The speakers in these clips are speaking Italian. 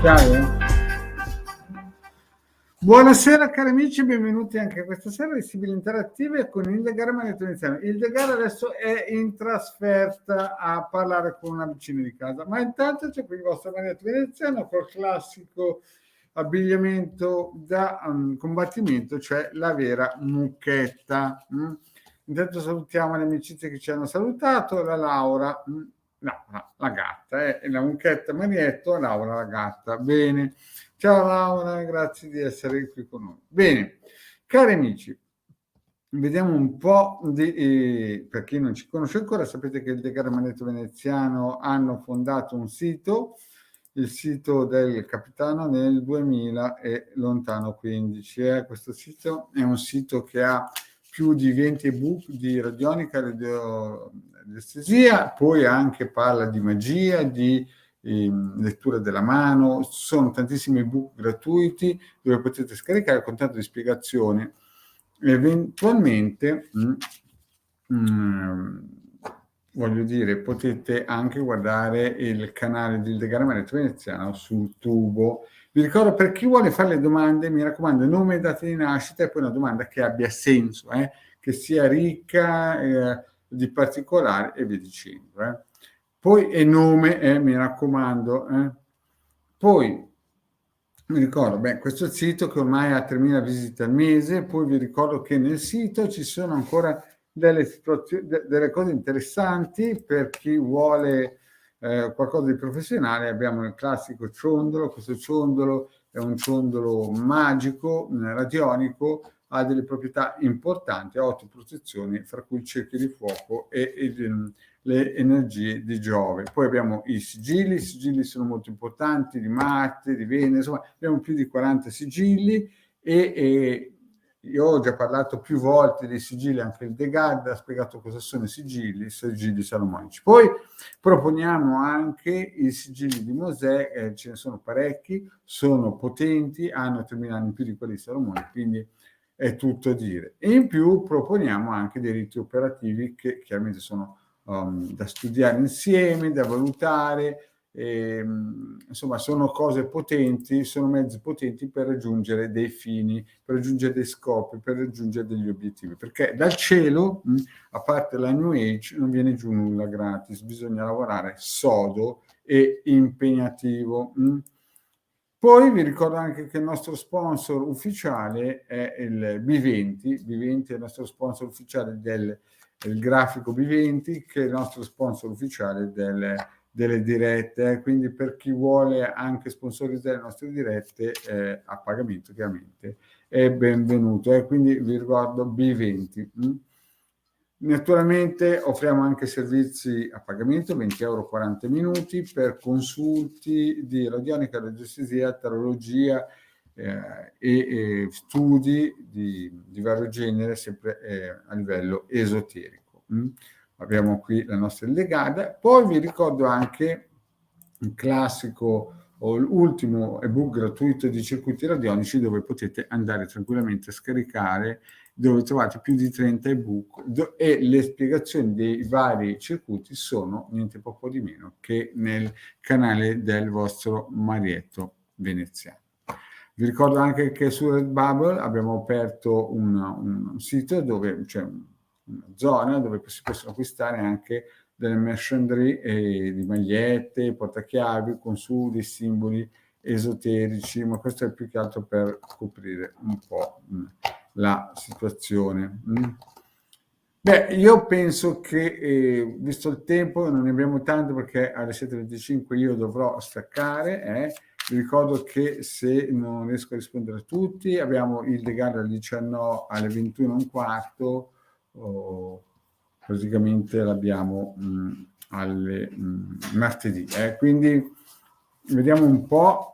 iniziare? Buonasera cari amici, benvenuti anche questa sera di Sibili Interattive con Hildegard Manetto Veneziano. Hildegard adesso è in trasferta a parlare con una vicina di casa, ma intanto c'è qui il vostro Manetto Veneziano col classico abbigliamento da combattimento, cioè la vera mucchetta. Intanto salutiamo le amicizie che ci hanno salutato, la Laura, la gatta, la mucchetta Marietto, Laura la gatta, bene. Ciao Laura, grazie di essere qui con noi. Bene, cari amici, vediamo un po' per chi non ci conosce ancora, sapete che il Hildegard Manetto Veneziano hanno fondato un sito, il sito del capitano nel 2000 e lontano 15. Questo sito è un sito che ha più di 20 ebook di radionica, radiestesia, poi anche parla di magia, di lettura della mano, sono tantissimi ebook gratuiti dove potete scaricare con tanto di spiegazioni. Eventualmente voglio dire, potete anche guardare il canale di Hildegard Manetto Veneziano sul tubo. Vi ricordo, per chi vuole fare le domande, mi raccomando, nome e data di nascita e poi una domanda che abbia senso, che sia ricca di particolari e via dicendo. Poi e nome, mi raccomando. Poi mi ricordo, questo sito che ormai ha 3.000 visite al mese, poi vi ricordo che nel sito ci sono ancora delle cose interessanti per chi vuole qualcosa di professionale. Abbiamo il classico ciondolo, questo ciondolo è un ciondolo magico, radionico, ha delle proprietà importanti, ha 8 protezioni, fra cui il cerchio di fuoco e le energie di Giove. Poi abbiamo i sigilli sono molto importanti, di Marte, di Venere, insomma abbiamo più di 40 sigilli e io ho già parlato più volte dei sigilli, anche il Hildegard ha spiegato cosa sono i sigilli salomonici. Poi proponiamo anche i sigilli di Mosè, ce ne sono parecchi, sono potenti, hanno 3.000 anni in più di quelli di Salomone, quindi è tutto a dire. E in più proponiamo anche dei riti operativi che chiaramente sono da studiare insieme, da valutare, insomma sono cose potenti, sono mezzi potenti per raggiungere dei fini, per raggiungere dei scopi, per raggiungere degli obiettivi, perché dal cielo, a parte la New Age, non viene giù nulla gratis, bisogna lavorare sodo e impegnativo. Poi vi ricordo anche che il nostro sponsor ufficiale è il B20. B20 è il nostro sponsor ufficiale del grafico B20, che è il nostro sponsor ufficiale delle dirette. Quindi per chi vuole anche sponsorizzare le nostre dirette a pagamento, chiaramente è benvenuto. Quindi vi ricordo B20. Naturalmente offriamo anche servizi a pagamento, 20 euro 40 minuti per consulti di radionica, radiestesia, tarologia e studi di vario genere, sempre a livello esoterico. Abbiamo qui la nostra Hildegard. Poi vi ricordo anche il classico o l'ultimo ebook gratuito di circuiti radionici, dove potete andare tranquillamente a scaricare, dove trovate più di 30 ebook e le spiegazioni dei vari circuiti sono niente poco di meno che nel canale del vostro Marietto Veneziano. Vi ricordo anche che su Redbubble abbiamo aperto un sito dove c'è una zona dove si possono acquistare anche delle mercenderie di magliette, portachiavi, con su dei simboli esoterici, ma questo è più che altro per coprire un po' la situazione. Io penso che, visto il tempo, non ne abbiamo tanto perché alle 7:25 io dovrò staccare. Vi ricordo che se non riesco a rispondere a tutti, abbiamo il Hildegard alle 19, alle 21:15, praticamente l'abbiamo alle martedì. Quindi vediamo un po'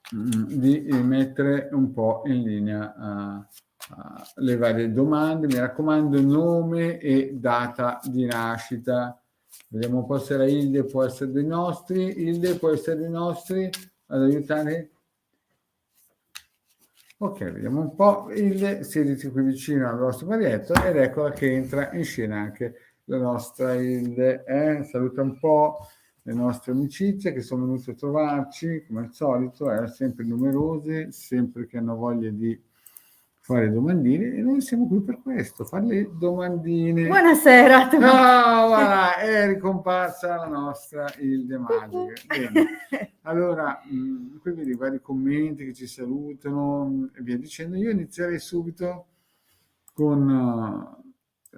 di mettere un po' in linea le varie domande. Mi raccomando, nome e data di nascita. Vediamo un po' se la Hilde può essere dei nostri. Hilde può essere dei nostri ad aiutare. Ok, vediamo un po'. Hilde, siediti qui vicino al vostro Marietto ed eccola che entra in scena anche la nostra Hilde. Saluta un po'. le nostre amicizie che sono venute a trovarci, come al solito, sempre numerose, sempre che hanno voglia di fare domandine, e noi siamo qui per questo, fare le domandine. Buonasera a tutti. Voilà, è ricomparsa la nostra Hilde Magica. Bene. Allora, qui vedi vari commenti che ci salutano e via dicendo. Io inizierei subito con,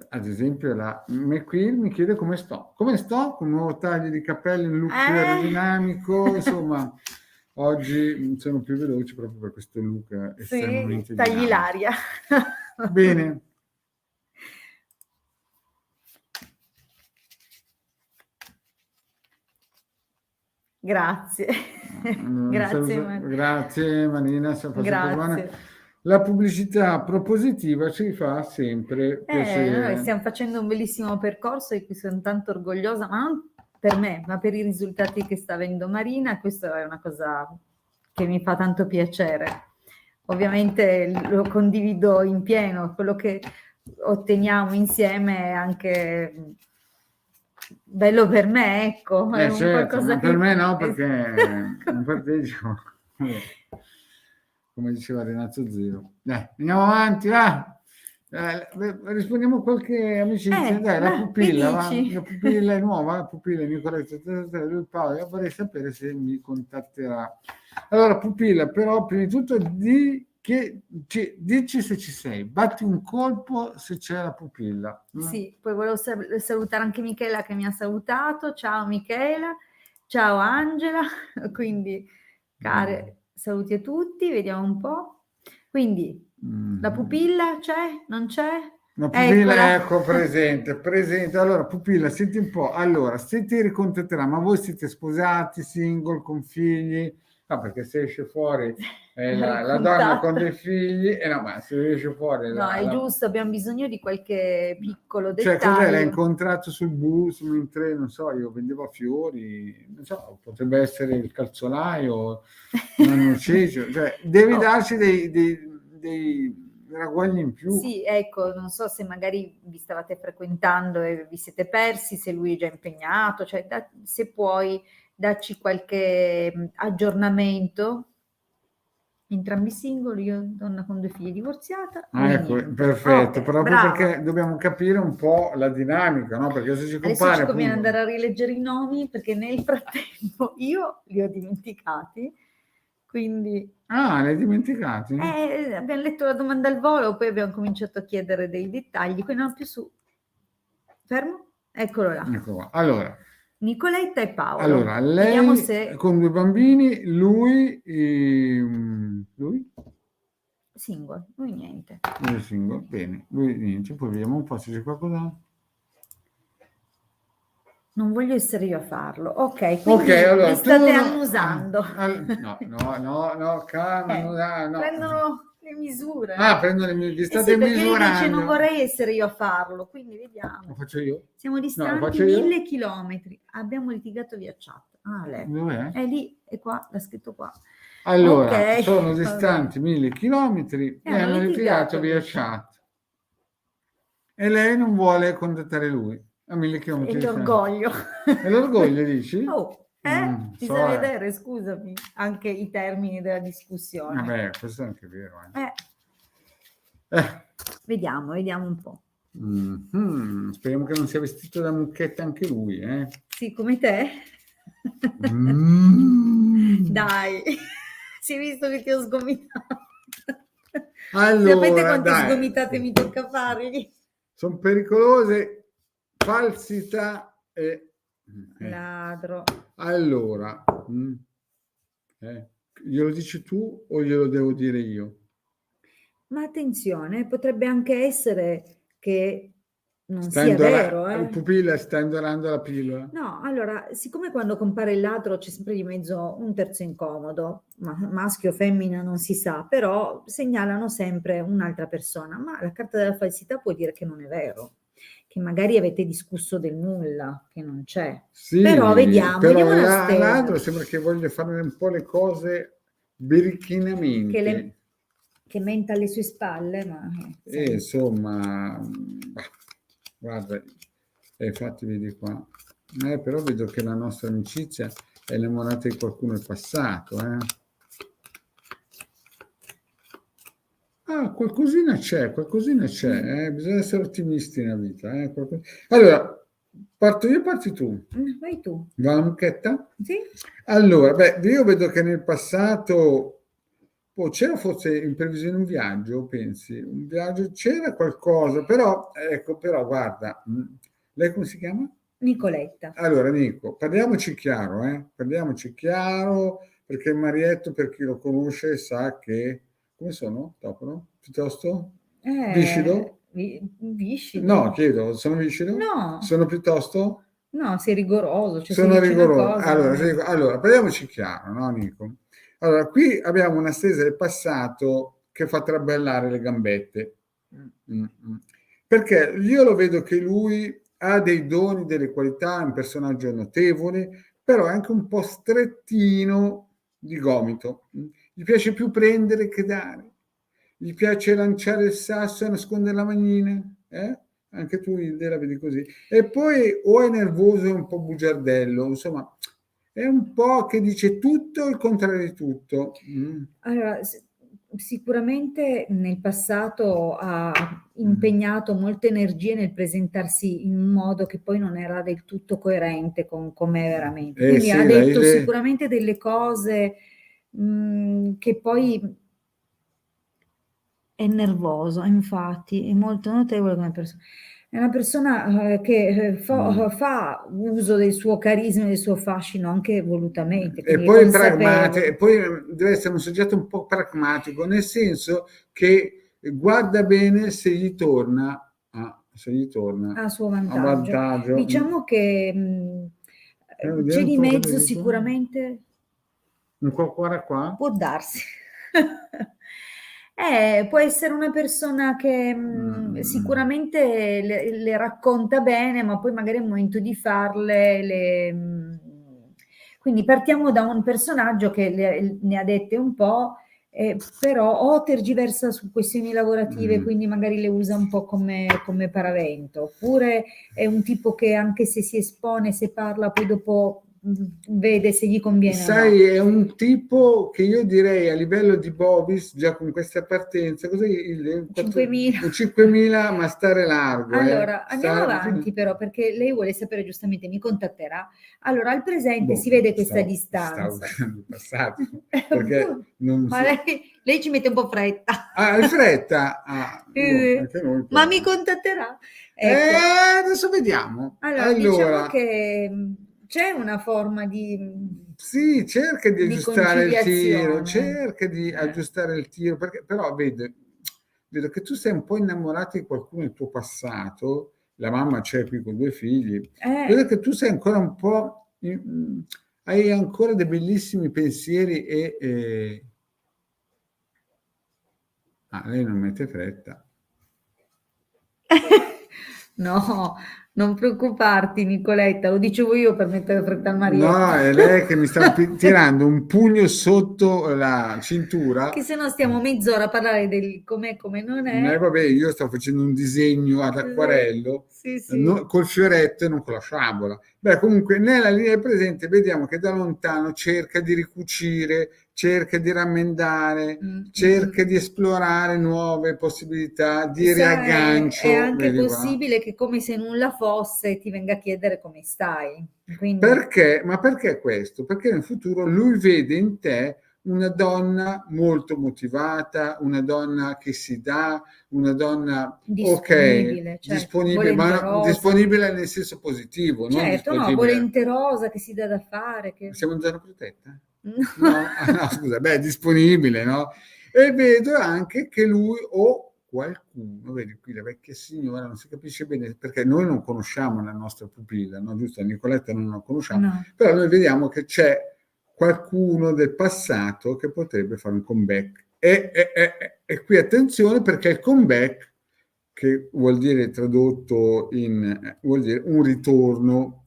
ad esempio, la McQueen mi chiede come sto. Come sto? Con un nuovo taglio di capelli, un look più aerodinamico, insomma, oggi sono più veloce proprio per questo look estremamente tagli dinamico. l'aria. Bene. Grazie. Grazie Marina, Grazie. la pubblicità propositiva ci fa sempre piacere. Noi stiamo facendo un bellissimo percorso di cui sono tanto orgogliosa, ma non per me, ma per i risultati che sta avendo Marina. Questa è una cosa che mi fa tanto piacere. Ovviamente lo condivido in pieno, quello che otteniamo insieme è anche bello per me, ecco. È certo, ma per me no, perché non partecipo. Come diceva Renato Zero. Dai, andiamo avanti, va! Rispondiamo a qualche amicizia. Dai, la pupilla, la pupilla è nuova, la pupilla è Nicoletta lui Paolo, io vorrei sapere se mi contatterà. Allora, pupilla, però prima di tutto dici se ci sei, batti un colpo se c'è la pupilla. Sì, poi volevo salutare anche Michela che mi ha salutato. Ciao Michela, ciao Angela, quindi care, saluti a tutti, vediamo un po'. Quindi la pupilla c'è? Non c'è? La pupilla, ecco, presente. Allora, pupilla, senti un po'. Allora, se ti ricontatterà, ma voi siete sposati, single, con figli? No, perché se esce fuori la donna con dei figli, no, ma se esce fuori... No, è giusto, abbiamo bisogno di qualche piccolo dettaglio. Cioè, cos'è? L'hai incontrato sul bus, mentre, non so, io vendevo fiori, non so, potrebbe essere il calzolaio, un noceggio, cioè, devi darci dei ragguagli in più. Sì, ecco, non so se magari vi stavate frequentando e vi siete persi, se lui è già impegnato, cioè se puoi darci qualche aggiornamento. Entrambi singoli, io donna con 2 figlie divorziata. Ecco, perfetto, proprio brava. Perché dobbiamo capire un po' la dinamica, no? Perché se ci compare... Adesso ci conviene andare a rileggere i nomi, perché nel frattempo io li ho dimenticati, quindi... Ah, li hai dimenticati? Abbiamo letto la domanda al volo, poi abbiamo cominciato a chiedere dei dettagli, quindi non più su. Fermo? Eccolo là. Ecco qua. Allora... Nicoletta e Paolo. Allora, lei se... con 2 bambini, lui... Single, lui niente. Lui è single, bene, lui niente, poi vediamo un po' se c'è qualcosa. Non voglio essere io a farlo. Ok, quindi allora, mi state annusando. No, calma, no. Prendono le misure. Prendono le misure, vi state misurando. Perché dice non vorrei essere io a farlo, quindi vediamo. Lo faccio io? Siamo distanti 1000 chilometri. Abbiamo litigato via chat. Lei. Dov'è? È lì, è qua, l'ha scritto qua. Allora, sono distanti 1000 chilometri e hanno litigato via chat. E lei non vuole contattare lui a 1000 chilometri. È l'orgoglio. È l'orgoglio, dici? Bisogna vedere, scusami, anche i termini della discussione. Vabbè, questo è anche vero. Vediamo un po'. Speriamo che non sia vestito da mucchetta anche lui, Sì, come te. Dai, si è visto che ti ho sgomitato. Allora, sapete quante sgomitate mi tocca fargli? Sono pericolose, falsità e... Ladro. Allora, glielo dici tu o glielo devo dire io? Ma attenzione, potrebbe anche essere che non sia vero. Il pupilla sta indorando la pillola. No, allora, siccome quando compare il ladro c'è sempre di mezzo un terzo incomodo, ma maschio o femmina non si sa, però segnalano sempre un'altra persona, ma la carta della falsità può dire che non è vero, che magari avete discusso del nulla, che non c'è. Sì, però vediamo la ladro sembra che voglia fare un po' le cose birichinamente. Che menta alle sue spalle, ma... insomma, guarda, infatti vedi qua. Però vedo che la nostra amicizia è innamorata di qualcuno del passato, eh. Qualcosina c'è, bisogna essere ottimisti nella vita. Allora, parto io, parti tu. Vai tu. Va la mucchetta? Sì? Allora, io vedo che nel passato c'era forse in previsione un viaggio, pensi? Un viaggio, c'era qualcosa, però, ecco, però guarda, lei come si chiama? Nicoletta. Allora, Nico, parliamoci chiaro, parliamoci chiaro, perché Marietto, per chi lo conosce, sa che... Come sono? Topono? Piuttosto? Viscido? Viscido? No, chiedo, sono viscido? No, Sono piuttosto? no, sei rigoroso, cioè se Sono dici una rigoroso. cosa... Allora, parliamoci chiaro, no, Nico? Allora, qui abbiamo una stesa del passato che fa traballare le gambette. Mm, mm. Perché io lo vedo che lui ha dei doni, delle qualità, è un personaggio notevole, però è anche un po' strettino di gomito. Gli piace più prendere che dare. Gli piace lanciare il sasso e nascondere la manina, eh? Anche tu la vedi così. E poi o è nervoso e un po' bugiardello, insomma, è un po' che dice tutto il contrario di tutto. Allora, sicuramente nel passato ha impegnato molte energie nel presentarsi in un modo che poi non era del tutto coerente con com'è veramente. Quindi Sì, ha detto sicuramente delle cose che poi è nervoso, infatti, è molto notevole come persona. È una persona che fa uso del suo carisma e del suo fascino anche volutamente, E quindi è poi pragmatico, e consapevole. poi deve essere un soggetto un po' pragmatico, nel senso che guarda bene se gli torna, A suo a vantaggio. vantaggio. Diciamo che c'è Vediamo un di po' cosa mezzo dice. sicuramente, Un cuore qua? può darsi. Può essere una persona che sicuramente le racconta bene, ma poi magari è il momento di farle. Quindi partiamo da un personaggio che ne ha dette un po', però o tergiversa su questioni lavorative, quindi magari le usa un po' come paravento, oppure è un tipo che anche se si espone, se parla, poi dopo vede se gli conviene o no. Sai, è un tipo che io direi a livello di Bovis, già con questa partenza, cos'è 5.000. 5.000, ma stare largo. Allora, andiamo avanti però, perché lei vuole sapere giustamente, mi contatterà. Allora, al presente si vede questa distanza. Stavo passato, perché non Ma lei ci mette un po' fretta. hai fretta? Anche noi Ma però. mi contatterà. Ecco. Adesso vediamo. Allora, diciamo che c'è una forma di sì, cerca di aggiustare il tiro, conciliazione. perché però vedo che tu sei un po' innamorato di qualcuno del tuo passato, la mamma c'è qui con 2 figli, vedo che tu sei ancora un po', hai ancora dei bellissimi pensieri lei non mette fretta. No, non preoccuparti, Nicoletta, lo dicevo io per mettere fretta al Marietto. No, è lei che mi sta tirando un pugno sotto la cintura. Che se no stiamo mezz'ora a parlare del com'è, come non è. Vabbè, io sto facendo un disegno ad acquarello, Sì, sì. col fioretto e non con la sciabola. Comunque nella linea del presente vediamo che da lontano cerca di ricucire, cerca di rammendare, cerca di esplorare nuove possibilità di riaggancio. È anche possibile che come se nulla fosse ti venga a chiedere come stai. Quindi... Perché? Ma perché questo? Perché nel futuro lui vede in te una donna molto motivata, una donna che si dà, una donna disponibile, disponibile, ma disponibile nel senso positivo, non disponibile. Volenterosa, che si dà da fare. Siamo in zona protetta? No, scusa, disponibile, no? E vedo anche che lui o qualcuno, vedi qui la vecchia signora, non si capisce bene perché noi non conosciamo la nostra pupilla, no? Giusto? Nicoletta non la conosciamo, no. Però noi vediamo che c'è qualcuno del passato che potrebbe fare un comeback. E qui attenzione, perché il comeback, che vuol dire tradotto vuol dire un ritorno,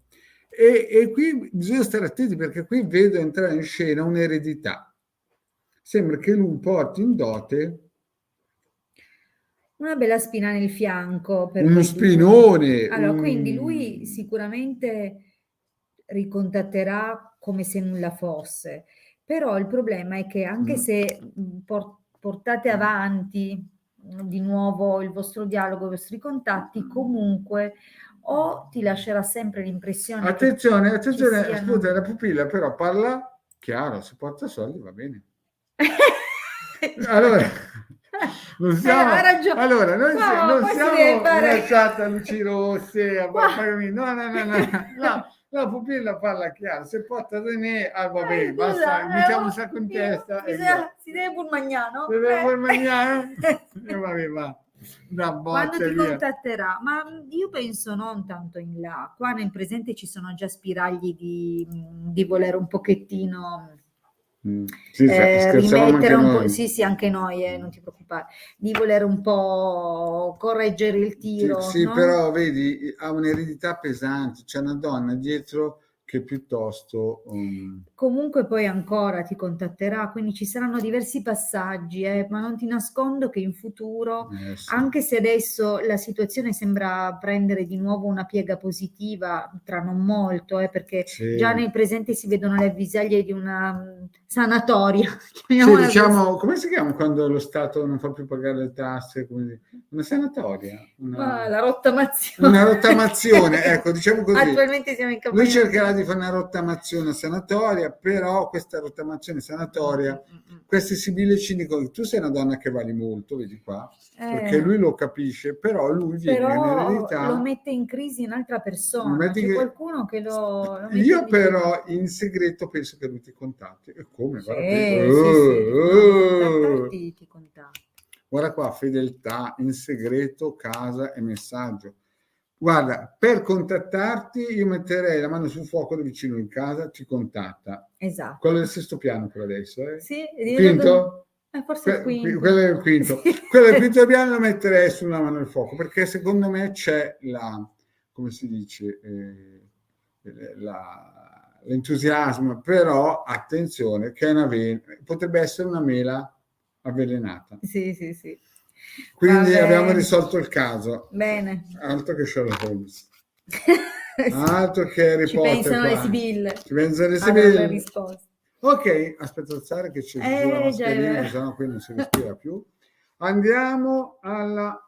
e qui bisogna stare attenti, perché qui vedo entrare in scena un'eredità. Sembra che lui porti in dote una bella spina nel fianco. Uno spinone. Allora, quindi lui sicuramente ricontatterà come se nulla fosse, però il problema è che anche se portate avanti di nuovo il vostro dialogo, i vostri contatti, comunque o ti lascerà sempre l'impressione Attenzione, che ci siano... scusa, la pupilla però parla chiaro, se porta soldi va bene. Allora, non siamo, hai ragione. allora, noi non poi si siamo deve fare... una chat a luci rosse, a no, la pupilla parla chiaro, se porta René, va bene, basta, mettiamo un sacco in testa. Si deve pur mangiare, no? Si deve pur mangiare? E vabbè, va. Quando ti contatterà, ma io penso non tanto in là, qua nel presente ci sono già spiragli di volere un pochettino sì, rimettere un po', sì, anche noi, non ti preoccupare, di volere un po' correggere il tiro. Sì, no? Però vedi, ha un'eredità pesante, c'è una donna dietro che piuttosto... Comunque poi ancora ti contatterà, quindi ci saranno diversi passaggi, ma non ti nascondo che in futuro, sì. anche se adesso la situazione sembra prendere di nuovo una piega positiva, tra non molto, perché già nel presente si vedono le avvisaglie di una sanatoria. Sì, diciamo, come si chiama quando lo Stato non fa più pagare le tasse? Una sanatoria? La rottamazione. Una rottamazione, ecco, diciamo così. Attualmente siamo in campagna. Lui cercherà di fare una rottamazione sanatoria, però questa rottamazione sanatoria, questi sibili cinico, tu sei una donna che vali molto, vedi qua, perché lui lo capisce, però lui viene in eredità, lo mette in crisi un'altra persona, c'è qualcuno che lo mette io però in segreto penso che lui ti contatti. E come? Sì, Guarda, ti contatti. Guarda qua, fedeltà, in segreto, casa e messaggio. Guarda, per contattarti io metterei la mano sul fuoco da vicino in casa, ti contatta. Esatto. Quello del sesto piano per adesso, Sì, quinto? Forse il quinto. Quello è il quinto. Sì. Quello del quinto piano lo metterei sulla mano del fuoco, perché secondo me c'è come si dice, l'entusiasmo, però attenzione, che è potrebbe essere una mela avvelenata. Sì. Quindi abbiamo risolto il caso. Bene. Altro che Sherlock Holmes. Altro che Harry Potter. Pensano le Sibille. Ci pensano le Sibille. Risposte. Ok, aspetta alzare che c'è giù la mascherina, sennò qui non si respira più. Andiamo alla...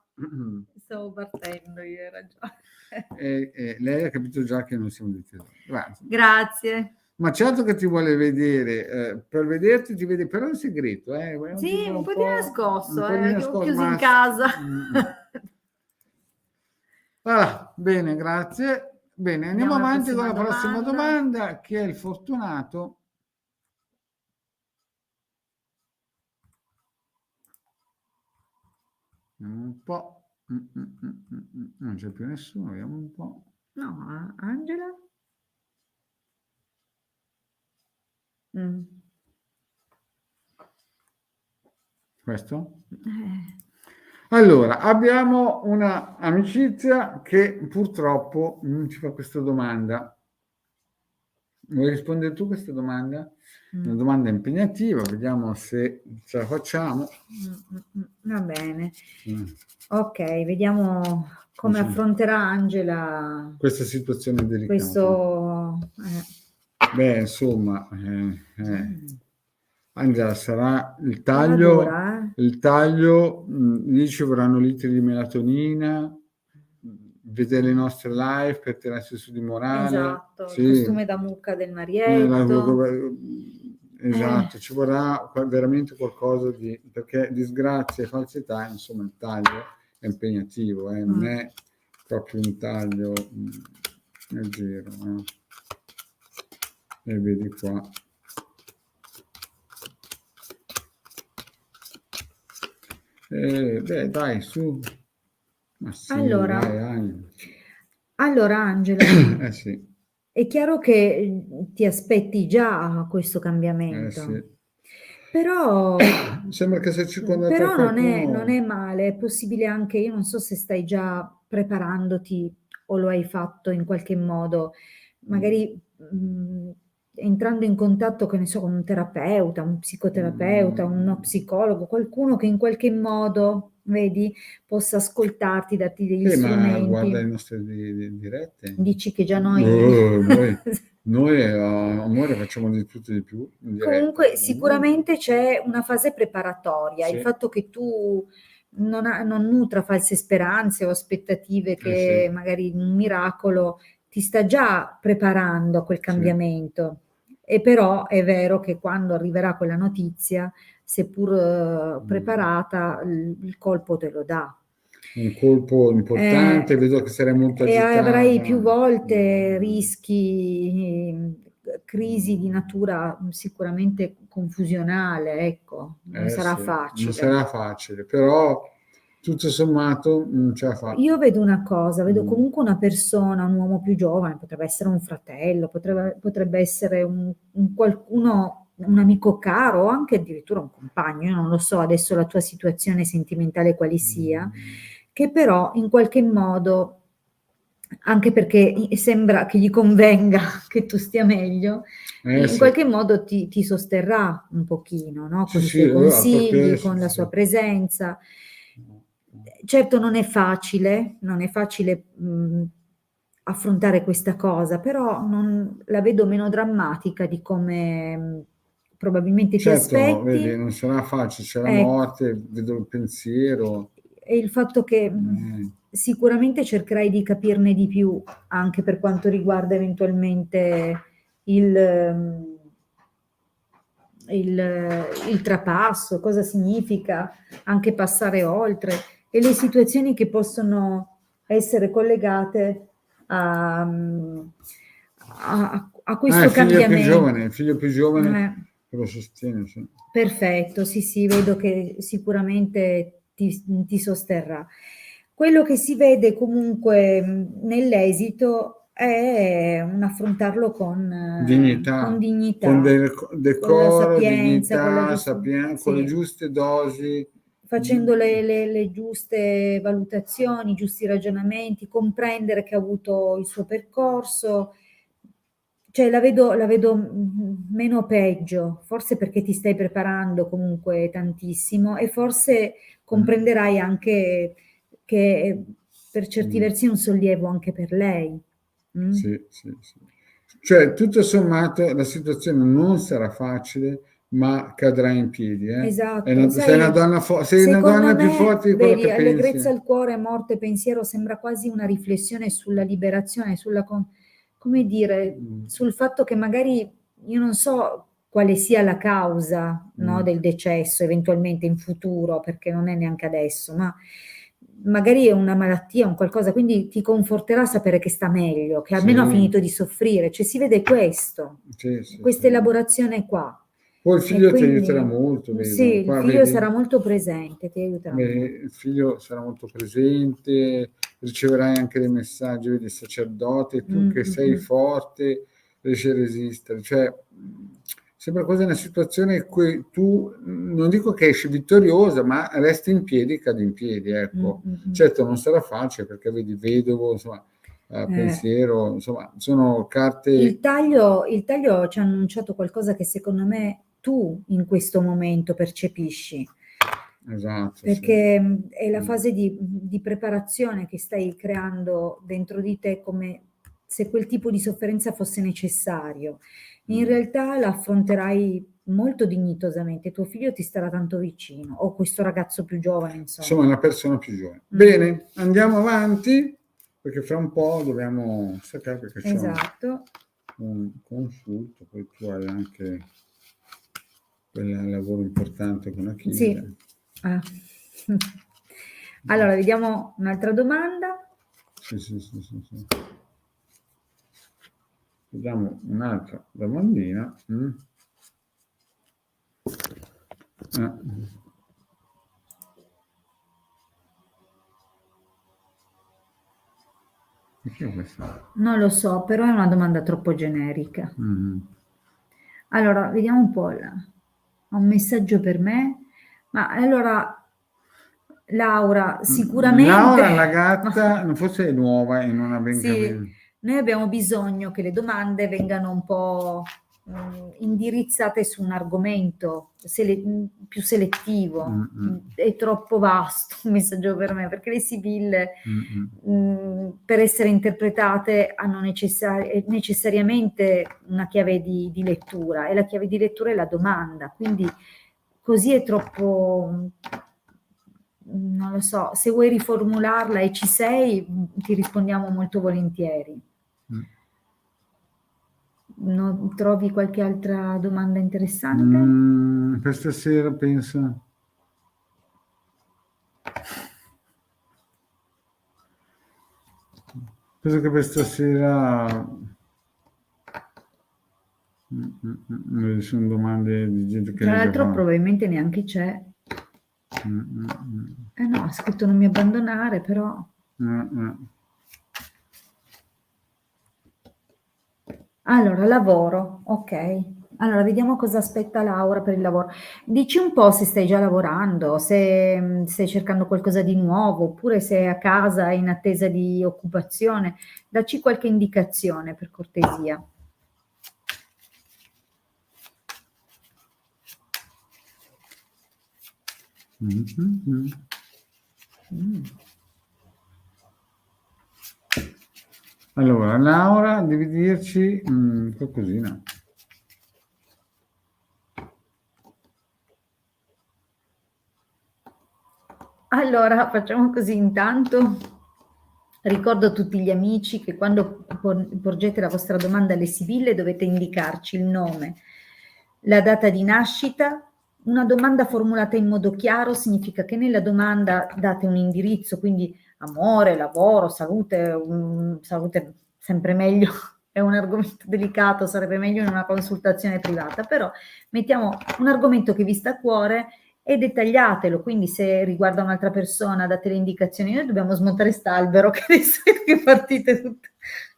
Stavo partendo, io hai ragione. Lei ha capito già che non siamo dei tesori. Grazie. Ma certo che ti vuole vedere, per vederti ti vede però in segreto. Sì, un po' di nascosto, chiuso ma... in casa. Bene, grazie. Bene, andiamo avanti con la prossima domanda. Chi è il fortunato? Un po'. Non c'è più nessuno, vediamo un po'. No, Angela? Questo? Allora, abbiamo una amicizia che purtroppo ci fa questa domanda. Vuoi rispondere tu a questa domanda? Una domanda impegnativa, vediamo se ce la facciamo. Va bene. Ok, vediamo come affronterà Angela questa situazione delicata. Beh, insomma, Angela, sarà il taglio, lì ci vorranno litri di melatonina, vedere le nostre live per tirarsi su di morale. Esatto, il costume da mucca del Marietto. Esatto, ci vorrà veramente qualcosa perché disgrazia e falsità, insomma, il taglio è impegnativo, non è proprio un taglio leggero. E vedi qua. Beh, dai, su. Ma sì, allora, Angela, sì. È chiaro che ti aspetti già questo cambiamento. Sì. Però, sembra che se però non è male, è possibile anche, io non so se stai già preparandoti o lo hai fatto in qualche modo, magari entrando in contatto, che ne so, con un terapeuta, un psicoterapeuta, uno psicologo, qualcuno che in qualche modo, vedi, possa ascoltarti, darti degli strumenti. Ma guarda le nostre dirette. Dici che già noi Noi, amore, facciamo di tutto e di più in diretta. Comunque sicuramente c'è una fase preparatoria, il Sì. fatto che tu non nutra false speranze o aspettative che Sì. magari un miracolo ti sta già preparando a quel Sì. cambiamento. E però è vero che quando arriverà quella notizia, seppur preparata, il colpo te lo dà. Un colpo importante, vedo che sarai molto E avrai più agitata. volte rischi, crisi di natura sicuramente confusionale, ecco, non sarà Sì, non facile. sarà facile, però tutto sommato ce la fa. Io vedo una cosa, vedo comunque una persona, un uomo più giovane, potrebbe essere un fratello, potrebbe essere un qualcuno, un amico caro o anche addirittura un compagno, io non lo so adesso la tua situazione sentimentale quale sia, che però in qualche modo, anche perché sembra che gli convenga che tu stia meglio, in Sì. qualche modo ti sosterrà un pochino, no? Con i suoi allora, consigli, perché con la sua sì. presenza. Certo non è facile, affrontare questa cosa, però la vedo meno drammatica di come probabilmente ti Certo, vedi, aspetti. non sarà facile, c'è la Ecco. morte, vedo il pensiero. E il fatto che sicuramente cercherai di capirne di più anche per quanto riguarda eventualmente il, il trapasso, cosa significa anche passare oltre e le situazioni che possono essere collegate a questo cambiamento. Il figlio più giovane che lo sostiene. Sì. Perfetto, sì, vedo che sicuramente ti sosterrà. Quello che si vede comunque nell'esito è un affrontarlo con Dignità, dignità, con con la decoro, sapienza, con la dignità, giusta, con le sì, giuste dosi. facendo le giuste valutazioni, i giusti ragionamenti, comprendere che ha avuto il suo percorso. Cioè la vedo meno peggio, forse perché ti stai preparando comunque tantissimo e forse comprenderai anche che per certi versi è un sollievo anche per lei. Sì. Cioè, tutto sommato la situazione non sarà facile, ma cadrà in piedi. Esatto, Sei una sai, donna, sei una secondo donna più me, forte di quello vedi, che pensi. allegrezza al cuore, morte, pensiero, sembra quasi una riflessione sulla liberazione, come dire, sul fatto che magari io non so quale sia la causa, no, del decesso, eventualmente in futuro, perché non è neanche adesso, ma magari è una malattia, un qualcosa, quindi ti conforterà sapere che sta meglio, che almeno ha Sì. finito di soffrire, cioè si vede questo, questa elaborazione qua. Poi il figlio ti Quindi, aiuterà molto, vedo. sì, il Qua, figlio vedi? sarà molto presente, ti aiuterà molto. Il figlio sarà molto presente, riceverai anche dei messaggi, vedi, sacerdote, tu che sei forte, riesci a resistere. Cioè, sembra quasi una situazione in cui tu, non dico che esci vittoriosa, ma resti in piedi, cadi in piedi, ecco. Certo non sarà facile perché vedi vedovo, insomma, pensiero, insomma, sono carte. Il taglio ci ha annunciato qualcosa che secondo me tu in questo momento percepisci. Esatto, perché è la fase di preparazione che stai creando dentro di te come se quel tipo di sofferenza fosse necessario. In realtà la affronterai molto dignitosamente, tuo figlio ti starà tanto vicino, o questo ragazzo più giovane, Insomma, una persona più giovane. Bene, andiamo avanti, perché fra un po' dobbiamo staccare perché c'è un consulto, poi tu hai anche quel lavoro importante con Achille. Sì. Allora, vediamo un'altra domanda. Sì. Vediamo un'altra domandina. Perché questa? Non lo so, però è una domanda troppo generica. Allora, vediamo un po'. Ho un messaggio per me. Ma allora, Laura, sicuramente... Laura, la gatta, forse è nuova e non ha ben capito. Sì, noi abbiamo bisogno che le domande vengano un po' indirizzate su un argomento più selettivo. È troppo vasto un messaggio per me, perché le sibille per essere interpretate hanno necessariamente una chiave di lettura, e la chiave di lettura è la domanda, quindi così è troppo, non lo so, se vuoi riformularla e ci sei, ti rispondiamo molto volentieri. Trovi qualche altra domanda interessante? Per stasera penso che per stasera non ci sono domande di gente che Tra l'altro fa. probabilmente neanche c'è. No, ha scritto non mi abbandonare, però. Allora, lavoro, ok. Allora, vediamo cosa aspetta Laura per il lavoro. Dici un po' se stai già lavorando, se stai cercando qualcosa di nuovo, oppure se è a casa in attesa di occupazione. Dacci qualche indicazione, per cortesia. Allora, Laura, devi dirci qualcosina. Allora, facciamo così intanto. Ricordo a tutti gli amici che quando porgete la vostra domanda alle sibille dovete indicarci il nome, la data di nascita. Una domanda formulata in modo chiaro significa che nella domanda date un indirizzo, quindi amore, lavoro, salute, salute sempre meglio, è un argomento delicato, sarebbe meglio in una consultazione privata, però mettiamo un argomento che vi sta a cuore e dettagliatelo, quindi se riguarda un'altra persona date le indicazioni. Noi dobbiamo smontare st'albero che adesso che partite tutte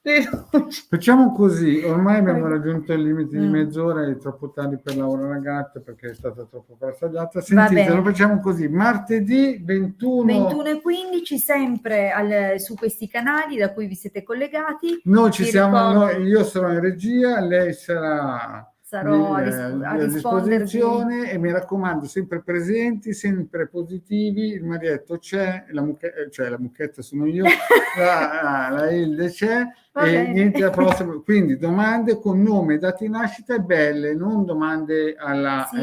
le luci. Facciamo così, ormai abbiamo raggiunto il limite di mezz'ora, è troppo tardi per Laura Ragazza perché è stata troppo frastagliata. Sentite, lo facciamo così, martedì 21:15 sempre su questi canali da cui vi siete collegati. Noi ci siamo, io sarò in regia, lei sarò a disposizione e mi raccomando sempre presenti, sempre positivi. Il marietto c'è, la mucchetta sono io, la Hilde c'è. E niente, la prossima. Quindi domande con nome, date di nascita e belle, non domande alla sì,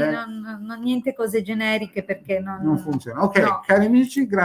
niente cose generiche perché non funziona. Ok, no. cari amici, grazie.